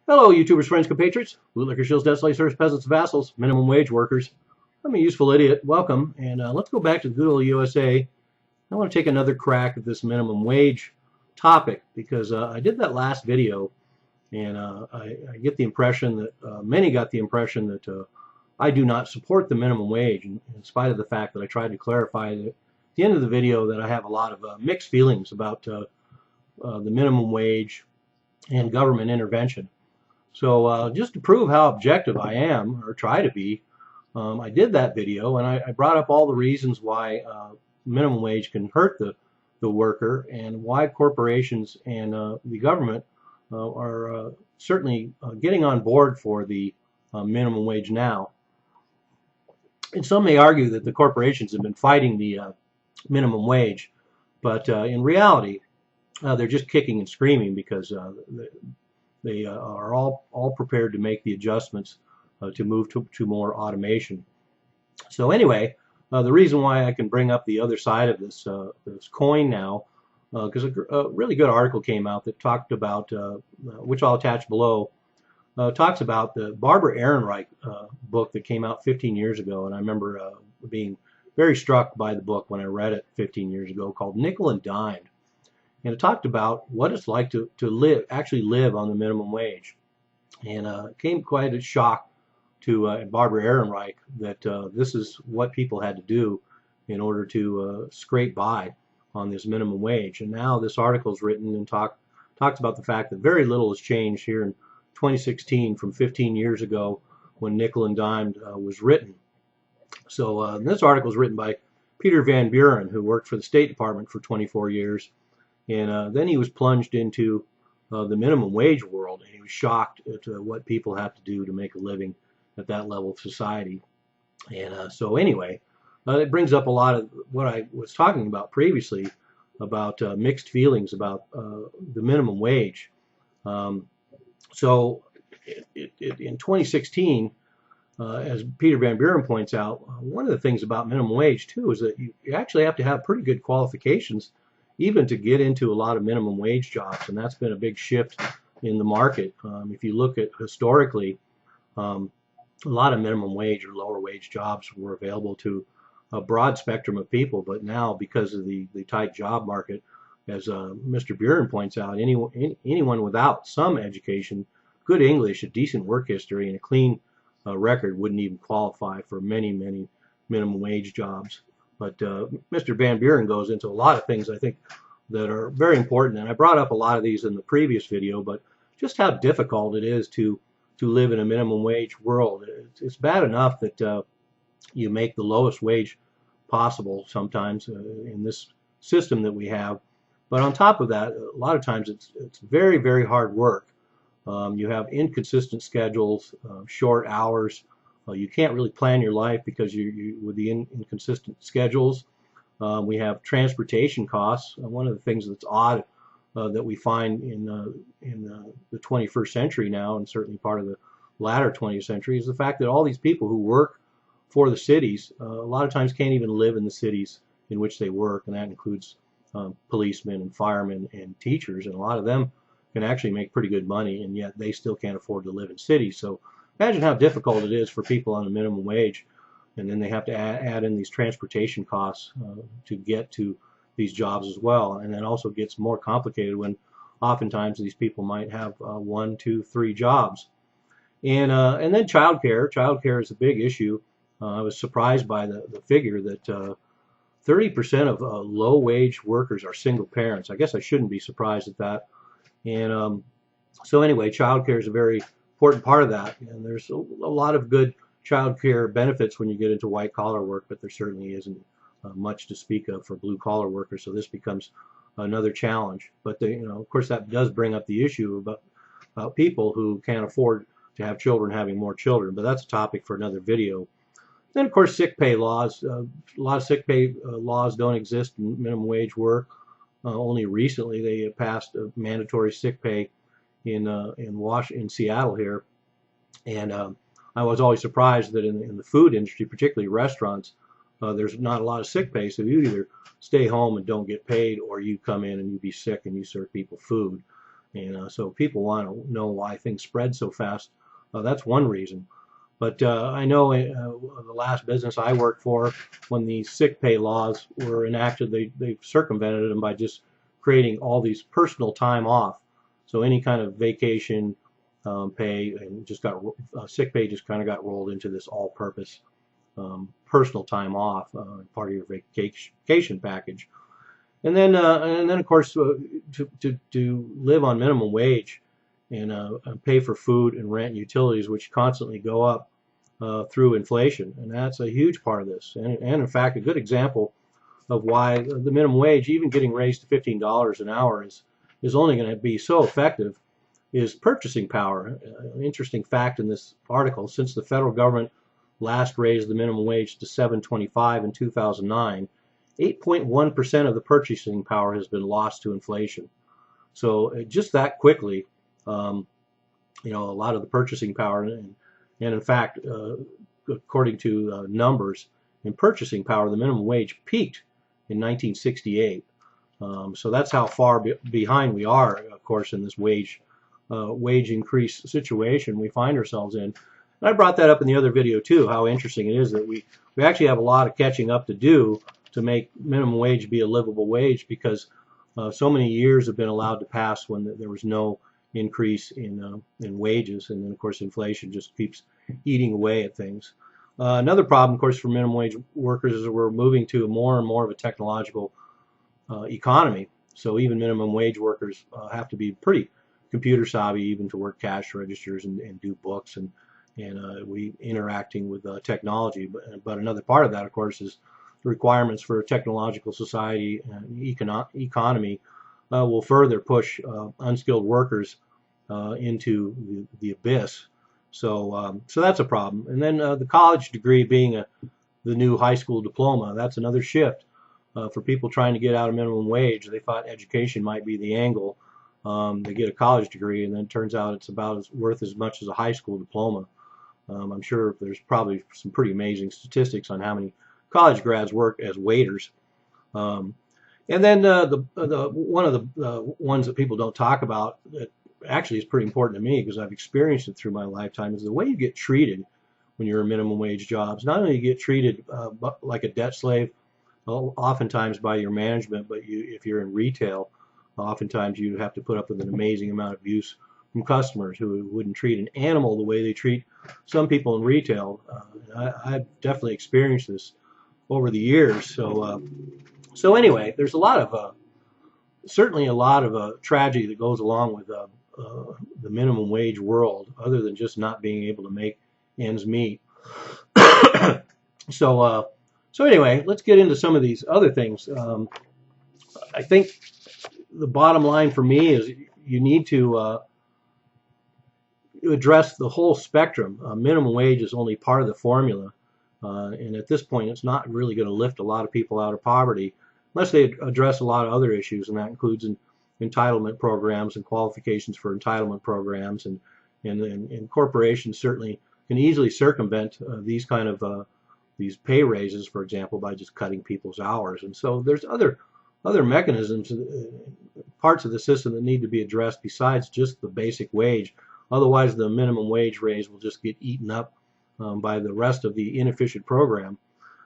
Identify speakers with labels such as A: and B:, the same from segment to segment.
A: Hello, YouTubers, friends, compatriots, bootlicker shills, debt slaves, serfs, peasants, vassals, minimum wage workers. I'm a useful idiot. Welcome, and let's go back to the good old USA. I want to take another crack at this minimum wage topic because I did that last video, and I get the impression that many got the impression that I do not support the minimum wage, in spite of the fact that I tried to clarify that at the end of the video that I have a lot of mixed feelings about the minimum wage and government intervention. So just to prove how objective I am, or try to be, I did that video and I brought up all the reasons why minimum wage can hurt the worker and why corporations and the government are certainly getting on board for the minimum wage now. And some may argue that the corporations have been fighting the minimum wage, but in reality, they're just kicking and screaming because they are all prepared to make the adjustments to move to more automation. So anyway, the reason why I can bring up the other side of this coin now, because a really good article came out that talked about, which I'll attach below, talks about the Barbara Ehrenreich book that came out 15 years ago, and I remember being very struck by the book when I read it 15 years ago, called Nickel and Dimed. And it talked about what it's like to actually live on the minimum wage. And it came quite a shock to Barbara Ehrenreich that this is what people had to do in order to scrape by on this minimum wage. And now this article is written and talks about the fact that very little has changed here in 2016 from 15 years ago when Nickel and Dimed was written. So this article is written by Peter Van Buren, who worked for the State Department for 24 years. And then he was plunged into the minimum wage world, and he was shocked at what people have to do to make a living at that level of society. And so anyway, it brings up a lot of what I was talking about previously about mixed feelings about the minimum wage. So in 2016, as Peter Van Buren points out, one of the things about minimum wage too is that you actually have to have pretty good qualifications even to get into a lot of minimum wage jobs, and that's been a big shift in the market. If you look at historically, a lot of minimum wage or lower wage jobs were available to a broad spectrum of people, but now because of the tight job market, as Mr. Buren points out, anyone without some education, good English, a decent work history, and a clean record wouldn't even qualify for many minimum wage jobs. But Mr. Van Buren goes into a lot of things I think that are very important, and I brought up a lot of these in the previous video, but just how difficult it is to live in a minimum wage world. It's bad enough that you make the lowest wage possible sometimes in this system that we have, but on top of that, a lot of times it's very hard work. You have inconsistent schedules, short hours. You can't really plan your life because you with the inconsistent schedules. We have transportation costs. One of the things that's odd that we find in the 21st century now, and certainly part of the latter 20th century, is the fact that all these people who work for the cities a lot of times can't even live in the cities in which they work, and that includes policemen and firemen and teachers, and a lot of them can actually make pretty good money, and yet they still can't afford to live in cities. So imagine how difficult it is for people on a minimum wage, and then they have to add in these transportation costs to get to these jobs as well. And then also gets more complicated when oftentimes these people might have 1, 2, 3 jobs. And then childcare. Childcare is a big issue. I was surprised by the figure that 30% of low-wage workers are single parents. I guess I shouldn't be surprised at that. And so anyway, childcare is a very important part of that, and there's a lot of good child care benefits when you get into white collar work, but there certainly isn't much to speak of for blue collar workers, so this becomes another challenge. But of course that does bring up the issue about people who can't afford to have children having more children, but that's a topic for another video. Then of course sick pay laws. A lot of sick pay laws don't exist in minimum wage work. Only recently they passed a mandatory sick pay in Seattle here, and I was always surprised that in the food industry, particularly restaurants, there's not a lot of sick pay. So you either stay home and don't get paid, or you come in and you be sick and you serve people food. And so people want to know why things spread so fast. That's one reason. But I know the last business I worked for, when the sick pay laws were enacted, they circumvented them by just creating all these personal time off. So any kind of vacation pay and just got sick pay just kind of got rolled into this all-purpose personal time off, part of your vacation package. And then of course, to live on minimum wage and pay for food and rent and utilities, which constantly go up through inflation, and that's a huge part of this. And in fact, a good example of why the minimum wage, even getting raised to $15 an hour, is only going to be so effective, is purchasing power. An interesting fact in this article: since the federal government last raised the minimum wage to $7.25 in 2009, 8.1% of the purchasing power has been lost to inflation. So just that quickly, a lot of the purchasing power, and in fact, according to numbers in purchasing power, the minimum wage peaked in 1968. So that's how far behind we are, of course, in this wage increase situation we find ourselves in. And I brought that up in the other video too, how interesting it is that we actually have a lot of catching up to do to make minimum wage be a livable wage, because so many years have been allowed to pass when there was no increase in wages, and then of course inflation just keeps eating away at things. Another problem, of course, for minimum wage workers is that we're moving to more and more of a technological economy. So even minimum wage workers have to be pretty computer savvy, even to work cash registers and do books and we interacting with technology. But another part of that, of course, is the requirements for a technological society and economy will further push unskilled workers into the abyss. So that's a problem. And then the college degree being the new high school diploma, that's another shift for people trying to get out of minimum wage. They thought education might be the angle. They get a college degree, and then it turns out it's about worth as much as a high school diploma. I'm sure there's probably some pretty amazing statistics on how many college grads work as waiters. And then one of the ones that people don't talk about that actually is pretty important to me, because I've experienced it through my lifetime, is the way you get treated when you're in minimum wage jobs. Not only do you get treated like a debt slave, oftentimes by your management, but if you're in retail, oftentimes you have to put up with an amazing amount of abuse from customers who wouldn't treat an animal the way they treat some people in retail. I've definitely experienced this over the years. So anyway, there's a lot of certainly a lot of tragedy that goes along with the minimum wage world, other than just not being able to make ends meet. So anyway, let's get into some of these other things. I think the bottom line for me is you need to address the whole spectrum. Minimum wage is only part of the formula, and at this point it's not really going to lift a lot of people out of poverty unless they address a lot of other issues, and that includes entitlement programs and qualifications for entitlement programs, and corporations certainly can easily circumvent these kind of these pay raises, for example, by just cutting people's hours. And so there's other mechanisms, parts of the system that need to be addressed besides just the basic wage. Otherwise, the minimum wage raise will just get eaten up by the rest of the inefficient program.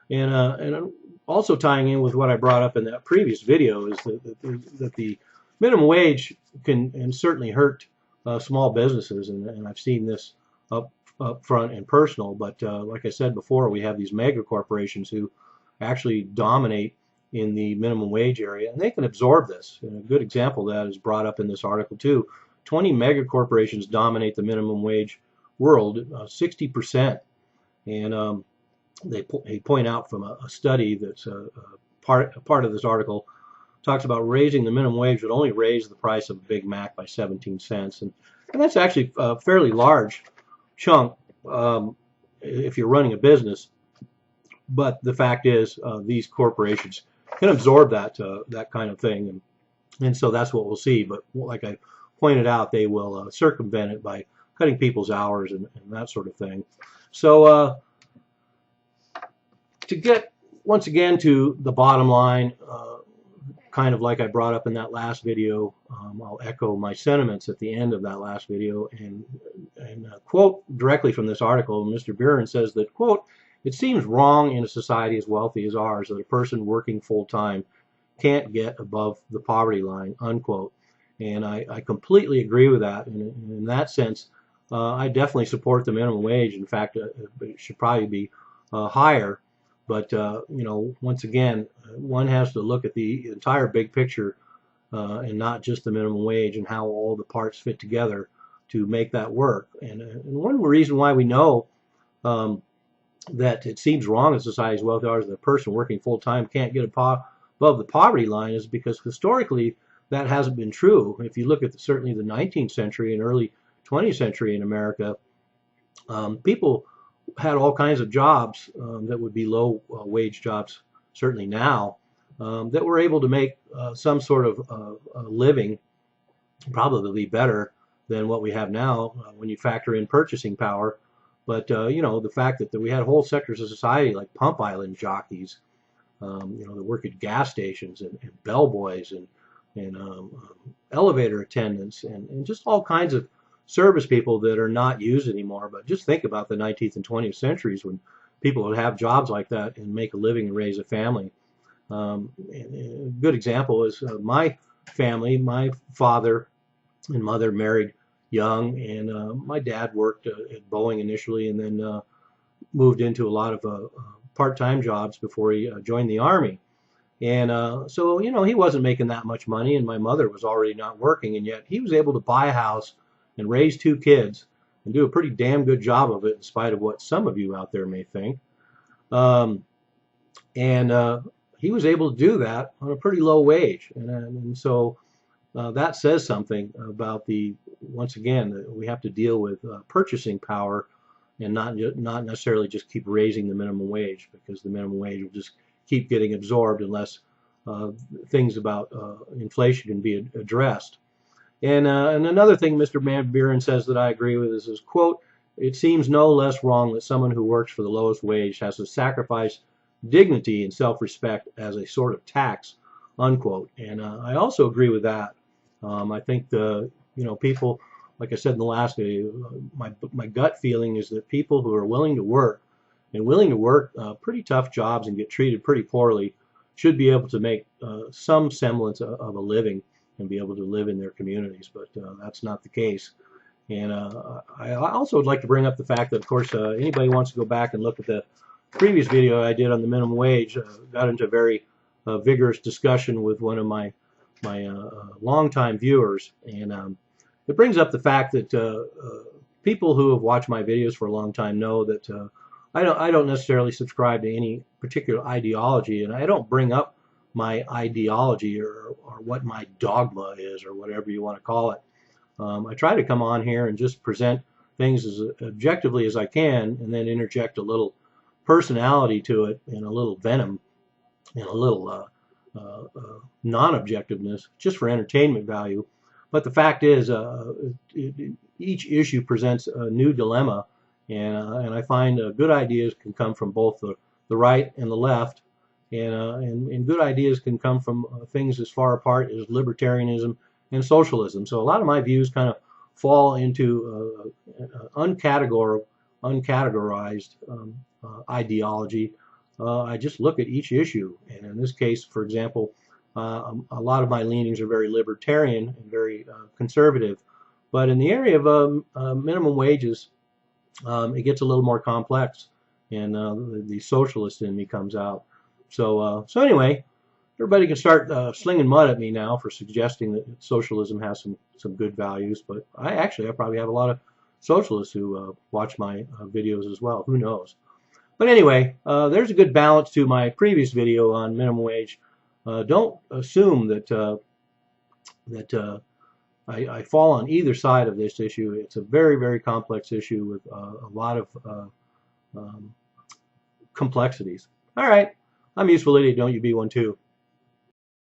A: And also tying in with what I brought up in that previous video is that the minimum wage can certainly hurt small businesses, and I've seen this up front and personal. But like I said before, we have these mega corporations who actually dominate in the minimum wage area, and they can absorb this. And a good example of that is brought up in this article too. 20 mega corporations dominate the minimum wage world, 60%. And they point out from a study that's part of this article, talks about raising the minimum wage would only raise the price of a Big Mac by 17 cents. And that's actually a fairly large chunk if you're running a business. But the fact is, these corporations can absorb that kind of thing, and so that's what we'll see. But like I pointed out, they will circumvent it by cutting people's hours and that sort of thing. So to get once again to the bottom line, kind of like I brought up in that last video, I'll echo my sentiments at the end of that last video and quote directly from this article. Mr. Buren says that, quote, "It seems wrong in a society as wealthy as ours that a person working full-time can't get above the poverty line," unquote. And I completely agree with that. And in that sense, I definitely support the minimum wage. In fact, it should probably be higher. But, you know, once again, one has to look at the entire big picture and not just the minimum wage and how all the parts fit together to make that work. And one reason why we know that it seems wrong in society's wealthy hours that a person working full-time can't get above the poverty line is because historically that hasn't been true. If you look at certainly the 19th century and early 20th century in America, people had all kinds of jobs that would be low wage jobs, certainly now, that were able to make some sort of living, probably better than what we have now when you factor in purchasing power. But you know, the fact that we had whole sectors of society like pump island jockeys, you know, that work at gas stations and bellboys and elevator attendants and just all kinds of service people that are not used anymore. But just think about the 19th and 20th centuries when people would have jobs like that and make a living and raise a family. And a good example is my family. My father and mother married young, and my dad worked at Boeing initially and then moved into a lot of part-time jobs before he joined the Army. And so, you know, he wasn't making that much money, and my mother was already not working, and yet he was able to buy a house and raise 2 kids and do a pretty damn good job of it in spite of what some of you out there may think. He was able to do that on a pretty low wage. And so that says something about once again, that we have to deal with purchasing power and not necessarily just keep raising the minimum wage, because the minimum wage will just keep getting absorbed unless things about inflation can be addressed. And another thing Mr. Van Buren says that I agree with is, quote, "It seems no less wrong that someone who works for the lowest wage has to sacrifice dignity and self-respect as a sort of tax," unquote. And I also agree with that. I think you know, people, like I said in the last video, my gut feeling is that people who are willing to work pretty tough jobs and get treated pretty poorly should be able to make some semblance of a living and be able to live in their communities, but that's not the case. And I also would like to bring up the fact that, of course, anybody wants to go back and look at the previous video I did on the minimum wage, got into a very vigorous discussion with one of my longtime viewers, and it brings up the fact that people who have watched my videos for a long time know that I don't necessarily subscribe to any particular ideology, and I don't bring up my ideology or what my dogma is or whatever you want to call it. I try to come on here and just present things as objectively as I can, and then interject a little personality to it and a little venom and a little non-objectiveness just for entertainment value. But the fact is, each issue presents a new dilemma, and I find good ideas can come from both the right and the left, and good ideas can come from things as far apart as libertarianism and socialism. So a lot of my views kind of fall into uncategorized ideology. I just look at each issue, and in this case, for example, a lot of my leanings are very libertarian and very conservative. But in the area of minimum wages, it gets a little more complex, and the socialist in me comes out. So anyway, everybody can start slinging mud at me now for suggesting that socialism has some good values. But I probably have a lot of socialists who watch my videos as well. Who knows? But anyway, there's a good balance to my previous video on minimum wage. Don't assume that I fall on either side of this issue. It's a very, very complex issue with a lot of complexities. All right, I'm Useful Idiot. Don't you be one too.